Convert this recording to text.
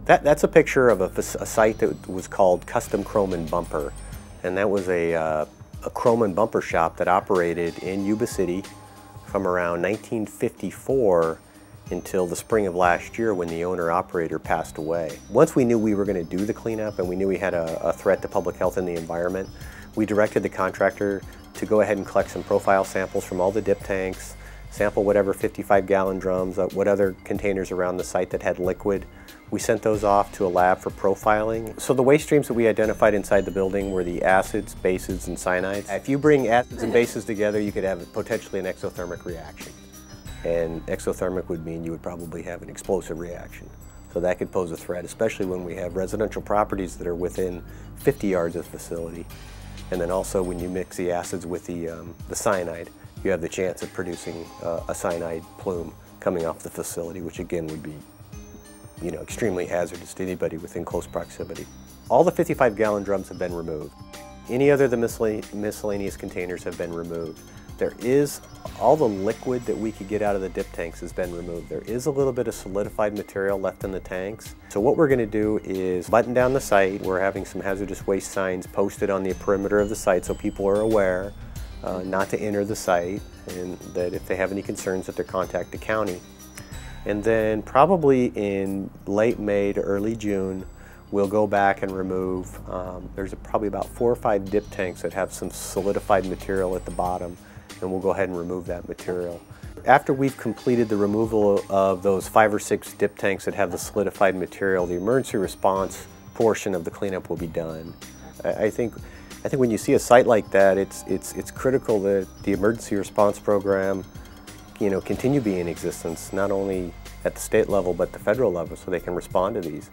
That's a picture of a site that was called Custom Chrome and Bumper, and that was a chrome and bumper shop that operated in Yuba City from around 1954 until the spring of last year when the owner-operator passed away. Once we knew we were going to do the cleanup and we knew we had a threat to public health and the environment, we directed the contractor to go ahead and collect some profile samples from all the dip tanks, sample whatever 55-gallon drums, what other containers around the site that had liquid. We sent those off to a lab for profiling. So the waste streams that we identified inside the building were the acids, bases, and cyanides. If you bring acids and bases together, you could have potentially an exothermic reaction. And exothermic would mean you would probably have an explosive reaction. So that could pose a threat, especially when we have residential properties that are within 50 yards of the facility. And then also when you mix the acids with the cyanide, you have the chance of producing a cyanide plume coming off the facility, which again would be extremely hazardous to anybody within close proximity. All the 55-gallon drums have been removed. Any other of the miscellaneous containers have been removed. All the liquid that we could get out of the dip tanks has been removed. There is a little bit of solidified material left in the tanks. So what we're going to do is button down the site. We're having some hazardous waste signs posted on the perimeter of the site so people are aware not to enter the site, and that if they have any concerns that they contact the county. And then probably in late May to early June, we'll go back and remove, there's probably about 4 or 5 dip tanks that have some solidified material at the bottom, and we'll go ahead and remove that material. After we've completed the removal of those 5 or 6 dip tanks that have the solidified material, the emergency response portion of the cleanup will be done. I think when you see a site like that, it's critical that the emergency response program continue being in existence, not only at the state level but the federal level, so they can respond to these.